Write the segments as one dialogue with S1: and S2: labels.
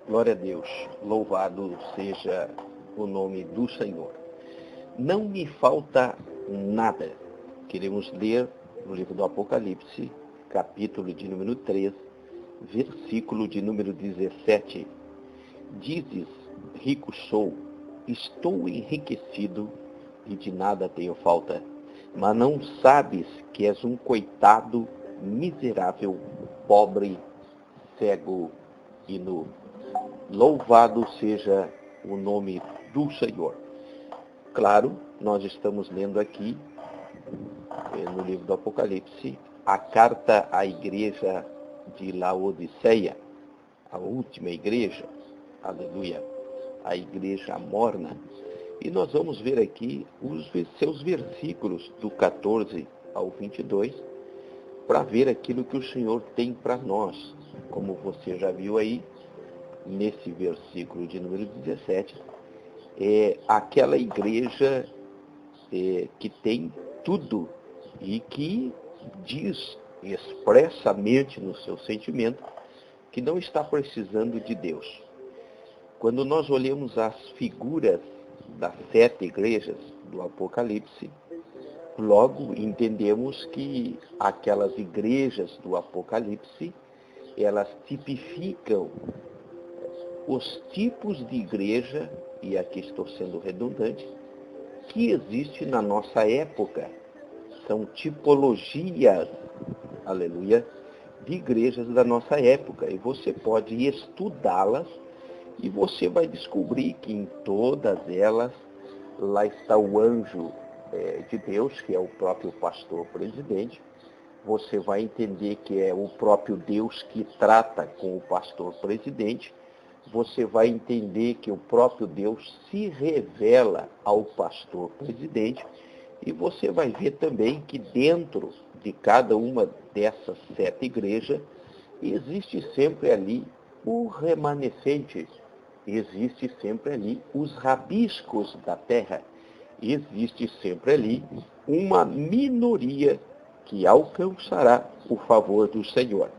S1: Glória a Deus, louvado seja o nome do Senhor. Não me falta nada. Queremos ler no livro do Apocalipse, capítulo de número 3, versículo de número 17. Dizes, rico sou, estou enriquecido e de nada tenho falta, mas não sabes que és um coitado, miserável, pobre, cego e nu. Louvado seja o nome do Senhor. Claro, nós estamos lendo aqui, no livro do Apocalipse, a carta à igreja de Laodiceia, a última igreja, aleluia, a igreja morna. E nós vamos ver aqui os seus versículos do 14 ao 22, para ver aquilo que o Senhor tem para nós. Como você já viu aí, nesse versículo de número 17, é aquela igreja que tem tudo e que diz expressamente no seu sentimento que não está precisando de Deus. Quando nós olhamos as figuras das 7 igrejas do Apocalipse, logo entendemos que aquelas igrejas do Apocalipse, elas tipificam os tipos de igreja, e aqui estou sendo redundante, que existe na nossa época. São tipologias, aleluia, de igrejas da nossa época. E você pode estudá-las e você vai descobrir que em todas elas, lá está o anjo de Deus, que é o próprio pastor presidente. Você vai entender que é o próprio Deus que trata com o pastor presidente. Você vai entender que o próprio Deus se revela ao pastor presidente, e você vai ver também que dentro de cada uma dessas 7 igrejas, existe sempre ali o remanescente, existe sempre ali os rabiscos da terra, existe sempre ali uma minoria que alcançará o favor do Senhor.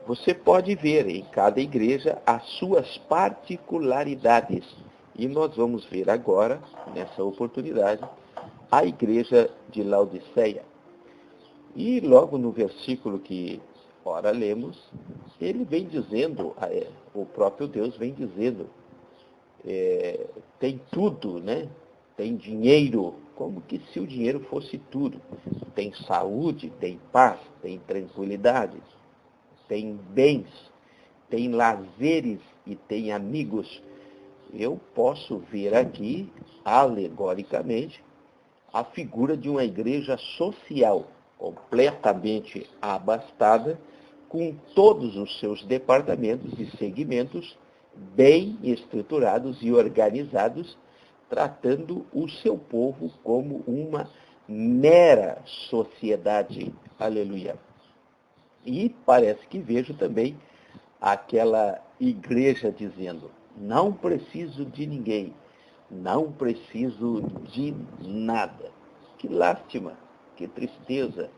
S1: Você pode ver em cada igreja as suas particularidades. E nós vamos ver agora, nessa oportunidade, a igreja de Laodiceia. E logo no versículo que ora lemos, ele vem dizendo, o próprio Deus vem dizendo, tem tudo, né? Tem dinheiro, como que se o dinheiro fosse tudo. Tem saúde, tem paz, tem tranquilidade, tem bens, tem lazeres e tem amigos. Eu posso ver aqui, alegoricamente, a figura de uma igreja social, completamente abastada, com todos os seus departamentos e segmentos bem estruturados e organizados, tratando o seu povo como uma mera sociedade. Aleluia. E parece que vejo também aquela igreja dizendo, não preciso de ninguém, não preciso de nada. Que lástima, que tristeza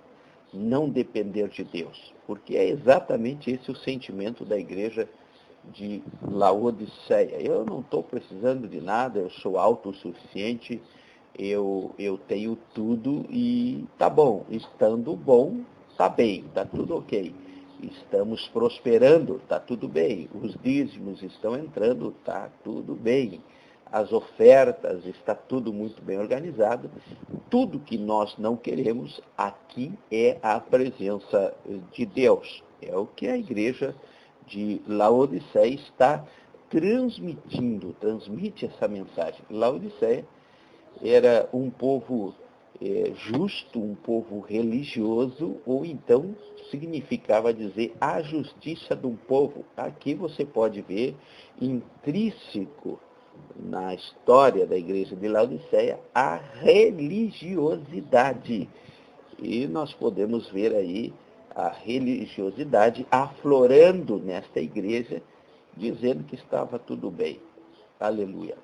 S1: não depender de Deus, porque é exatamente esse o sentimento da igreja de Laodiceia. Eu não estou precisando de nada, eu sou autossuficiente, eu tenho tudo e tá bom, estando bom, tá bem, tá tudo ok. Estamos prosperando, tá tudo bem. Os dízimos estão entrando, tá tudo bem. As ofertas, está tudo muito bem organizado. Tudo que nós não queremos aqui é a presença de Deus. É o que a igreja de Laodiceia está transmite essa mensagem. Laodiceia era um povo justo, um povo religioso, ou então significava dizer a justiça de um povo. Aqui você pode ver intrínseco na história da igreja de Laodiceia a religiosidade. E nós podemos ver aí a religiosidade aflorando nesta igreja, dizendo que estava tudo bem. Aleluia.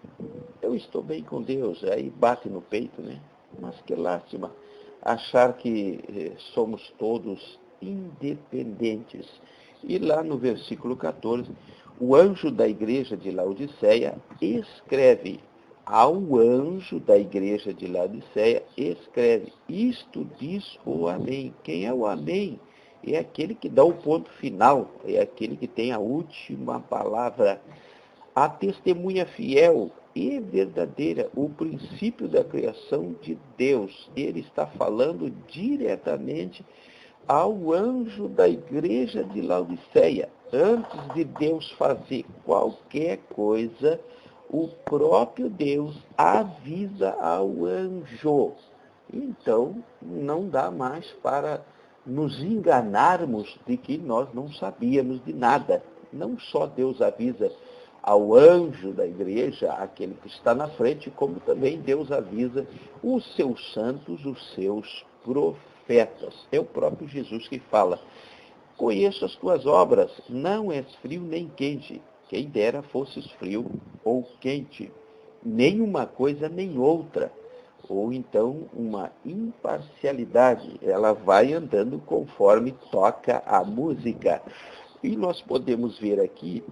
S1: Eu estou bem com Deus, aí bate no peito, né? Mas que lástima achar que somos todos independentes. E lá no versículo 14, O anjo da igreja de Laodiceia escreve. Ao anjo da igreja de Laodiceia escreve. Isto diz o Amém. Quem é o Amém? É aquele que dá o ponto final. É aquele que tem a última palavra. A testemunha fiel e verdadeira, o princípio da criação de Deus. Ele está falando diretamente ao anjo da igreja de Laodiceia. Antes de Deus fazer qualquer coisa, o próprio Deus avisa ao anjo. Então, não dá mais para nos enganarmos de que nós não sabíamos de nada. Não só Deus avisa ao anjo da igreja, aquele que está na frente, como também Deus avisa os seus santos, os seus profetas. É o próprio Jesus que fala: conheço as tuas obras, não és frio nem quente. Quem dera fosses frio ou quente, nem uma coisa nem outra. Ou então uma imparcialidade, ela vai andando conforme toca a música. E nós podemos ver aqui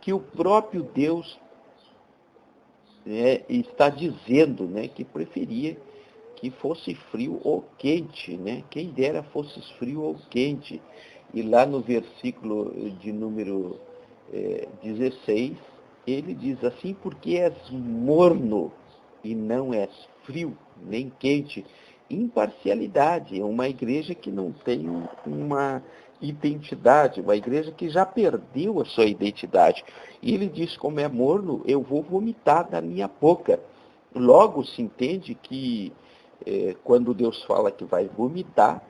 S1: que o próprio Deus está dizendo, que preferia que fosse frio ou quente, Quem dera fosse frio ou quente. E lá no versículo de número 16, ele diz assim: porque és morno e não és frio nem quente. Imparcialidade, é uma igreja que não tem uma identidade, uma igreja que já perdeu a sua identidade. E ele diz: como é morno, eu vou vomitar da minha boca. Logo se entende que quando Deus fala que vai vomitar,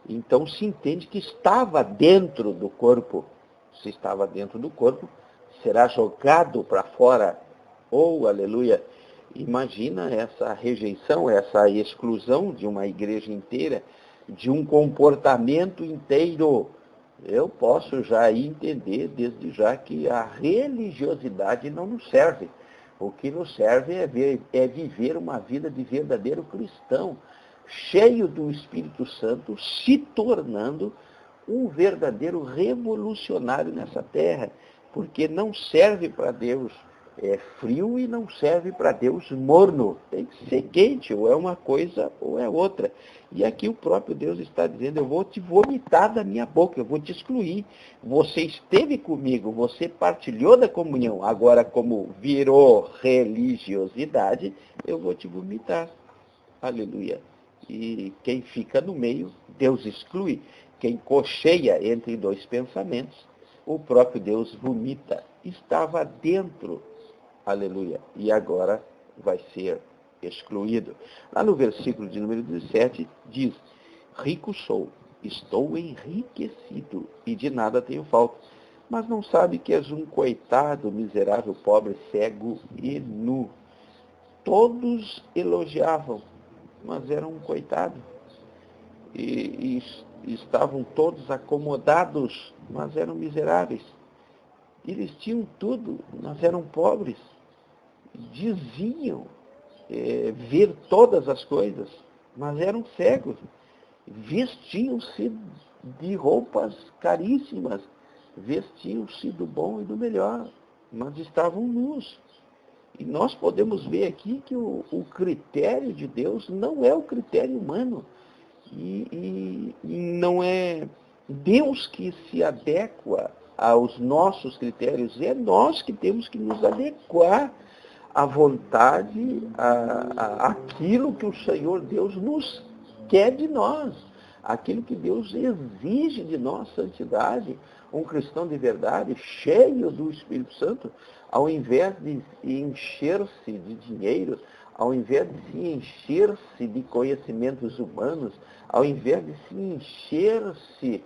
S1: então se entende que estava dentro do corpo. Se estava dentro do corpo, será jogado para fora. Oh, aleluia! Imagina essa rejeição, essa exclusão de uma igreja inteira, de um comportamento inteiro. Eu posso já entender desde já que a religiosidade não nos serve. O que nos serve é viver uma vida de verdadeiro cristão, cheio do Espírito Santo, se tornando um verdadeiro revolucionário nessa terra, porque não serve para Deus frio e não serve para Deus morno. Tem que ser quente, ou é uma coisa ou é outra. E aqui o próprio Deus está dizendo: eu vou te vomitar da minha boca, eu vou te excluir. Você esteve comigo, você partilhou da comunhão, agora como virou religiosidade, eu vou te vomitar. Aleluia. E quem fica no meio, Deus exclui. Quem cocheia entre dois pensamentos, o próprio Deus vomita. Estava dentro. Aleluia. E agora vai ser excluído. Lá no versículo de número 17, diz: rico sou, estou enriquecido e de nada tenho falta. Mas não sabe que és um coitado, miserável, pobre, cego e nu. Todos elogiavam, mas eram um coitado. E estavam todos acomodados, mas eram miseráveis. Eles tinham tudo, mas eram pobres. Diziam ver todas as coisas, mas eram cegos. Vestiam-se de roupas caríssimas, vestiam-se do bom e do melhor, mas estavam nus. E nós podemos ver aqui que o critério de Deus não é o critério humano. E não é Deus que se adequa aos nossos critérios, é nós que temos que nos adequar à vontade, àquilo que o Senhor Deus nos quer de nós, aquilo que Deus exige de nós, santidade. Um cristão de verdade, cheio do Espírito Santo, ao invés de encher-se de dinheiro, ao invés de se encher-se de conhecimentos humanos, ao invés de se encher-se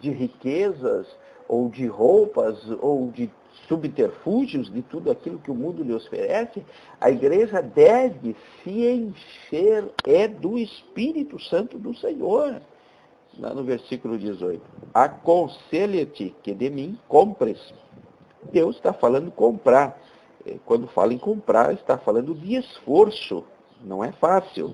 S1: de riquezas, ou de roupas, ou de subterfúgios, de tudo aquilo que o mundo lhe oferece, a igreja deve se encher do Espírito Santo do Senhor. Lá no versículo 18. Aconselho-te que de mim compres. Deus está falando comprar. Quando fala em comprar, está falando de esforço. Não é fácil.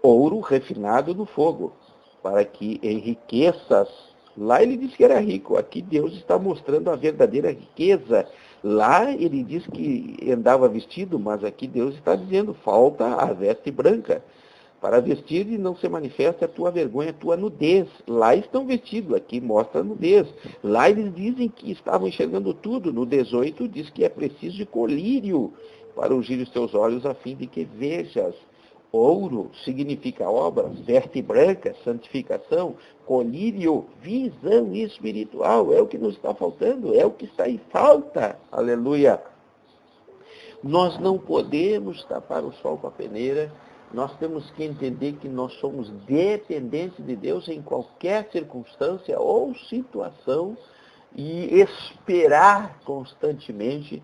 S1: Ouro refinado no fogo, para que enriqueças Lá ele disse que era rico, aqui Deus está mostrando a verdadeira riqueza. Lá ele diz que andava vestido, mas aqui Deus está dizendo, falta a veste branca. Para vestir e não se manifesta a tua vergonha, a tua nudez. Lá estão vestidos, aqui mostra a nudez. Lá eles dizem que estavam enxergando tudo. No 18 diz que é preciso de colírio para ungir os teus olhos a fim de que vejas. Ouro significa obra, veste branca, santificação, colírio, visão espiritual. É o que nos está faltando, é o que está em falta. Aleluia. Nós não podemos tapar o sol com a peneira. Nós temos que entender que nós somos dependentes de Deus em qualquer circunstância ou situação e esperar constantemente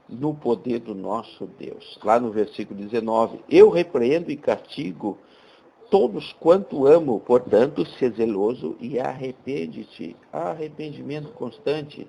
S1: no poder do nosso Deus. Lá no versículo 19, eu repreendo e castigo todos quanto amo, portanto, se zeloso e arrepende-te. Arrependimento constante.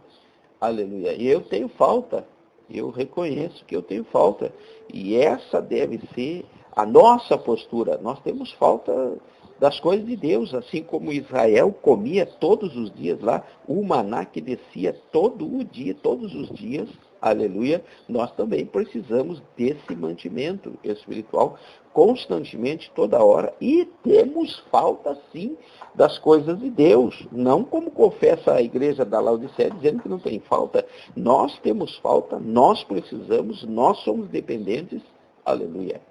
S1: Aleluia. E eu tenho falta. Eu reconheço que eu tenho falta. E essa deve ser a nossa postura. Nós temos falta das coisas de Deus, assim como Israel comia todos os dias lá, o maná que descia todo o dia, todos os dias, aleluia, nós também precisamos desse mantimento espiritual constantemente, toda hora, e temos falta sim das coisas de Deus, não como confessa a igreja da Laodiceia, dizendo que não tem falta. Nós temos falta, nós precisamos, nós somos dependentes, aleluia.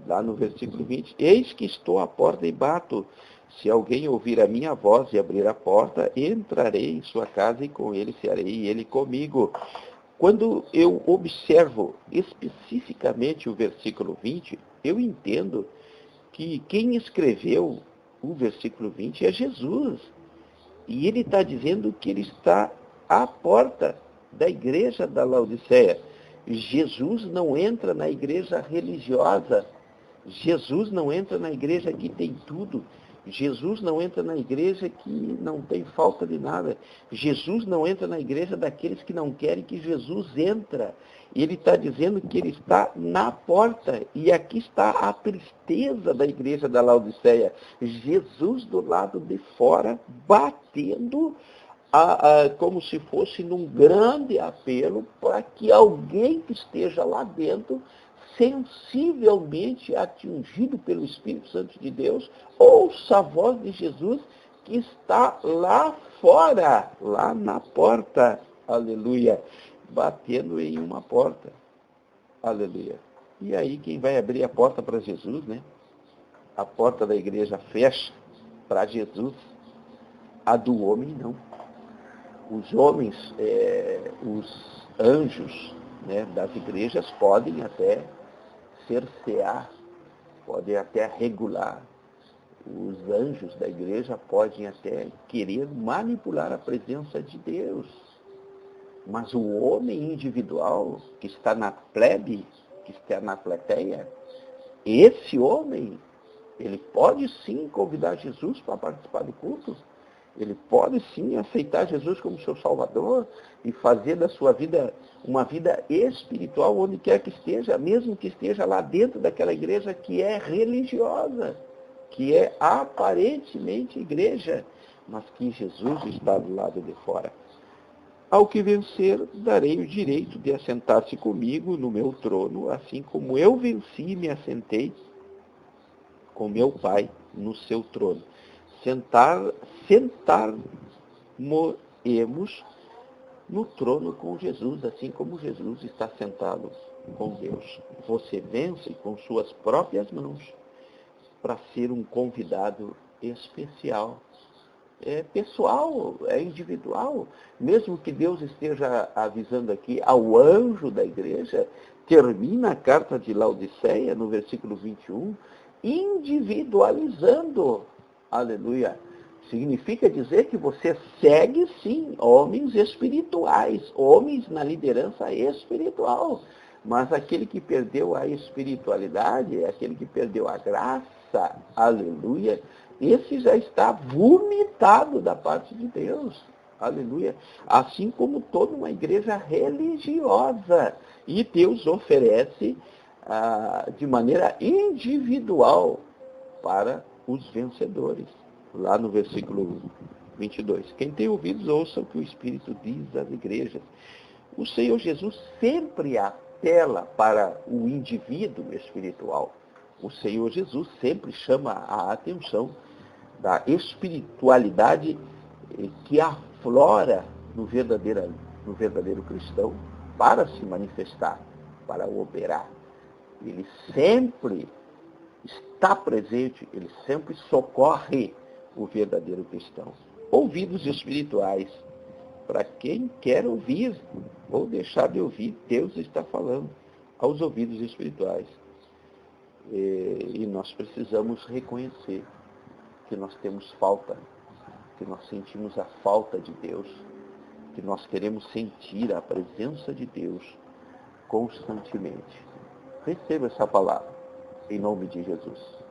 S1: Lá no versículo 20, eis que estou à porta e bato. Se alguém ouvir a minha voz e abrir a porta, entrarei em sua casa e com ele cearei e ele comigo. Quando eu observo especificamente o versículo 20, eu entendo que quem escreveu o versículo 20 é Jesus. E ele está dizendo que ele está à porta da igreja da Laodiceia. Jesus não entra na igreja religiosa. Jesus não entra na igreja que tem tudo. Jesus não entra na igreja que não tem falta de nada. Jesus não entra na igreja daqueles que não querem que Jesus entra. Ele está dizendo que ele está na porta. E aqui está a tristeza da igreja da Laodiceia. Jesus do lado de fora, batendo como se fosse num grande apelo para que alguém que esteja lá dentro, sensivelmente atingido pelo Espírito Santo de Deus, ouça a voz de Jesus que está lá fora, lá na porta, aleluia, batendo em uma porta, aleluia. E aí quem vai abrir a porta para Jesus, né? A porta da igreja fecha para Jesus, a do homem não. Os homens, os anjos, né, das igrejas podem até cercear, podem até regular. Os anjos da igreja podem até querer manipular a presença de Deus. Mas o homem individual, que está na plebe, que está na plateia, esse homem, ele pode sim convidar Jesus para participar do culto. Ele pode sim aceitar Jesus como seu Salvador e fazer da sua vida uma vida espiritual onde quer que esteja, mesmo que esteja lá dentro daquela igreja que é religiosa, que é aparentemente igreja, mas que Jesus está do lado de fora. Ao que vencer, darei o direito de assentar-se comigo no meu trono, assim como eu venci e me assentei com meu Pai no seu trono. Sentar-mo-emos no trono com Jesus, assim como Jesus está sentado com Deus. Você vence com suas próprias mãos para ser um convidado especial. É pessoal, é individual. Mesmo que Deus esteja avisando aqui ao anjo da igreja, termina a carta de Laodiceia, no versículo 21, individualizando. Aleluia. Significa dizer que você segue, sim, homens espirituais, homens na liderança espiritual. Mas aquele que perdeu a espiritualidade, aquele que perdeu a graça, aleluia, esse já está vomitado da parte de Deus. Aleluia. Assim como toda uma igreja religiosa. E Deus oferece de maneira individual para os vencedores. Lá no versículo 22. Quem tem ouvidos, ouça o que o Espírito diz às igrejas. O Senhor Jesus sempre apela para o indivíduo espiritual. O Senhor Jesus sempre chama a atenção da espiritualidade que aflora no verdadeiro cristão para se manifestar, para operar. Ele sempre está presente, ele sempre socorre o verdadeiro cristão. Ouvidos espirituais, para quem quer ouvir ou deixar de ouvir, Deus está falando aos ouvidos espirituais. E nós precisamos reconhecer que nós temos falta, que nós sentimos a falta de Deus, que nós queremos sentir a presença de Deus constantemente. Receba essa palavra, em nome de Jesus.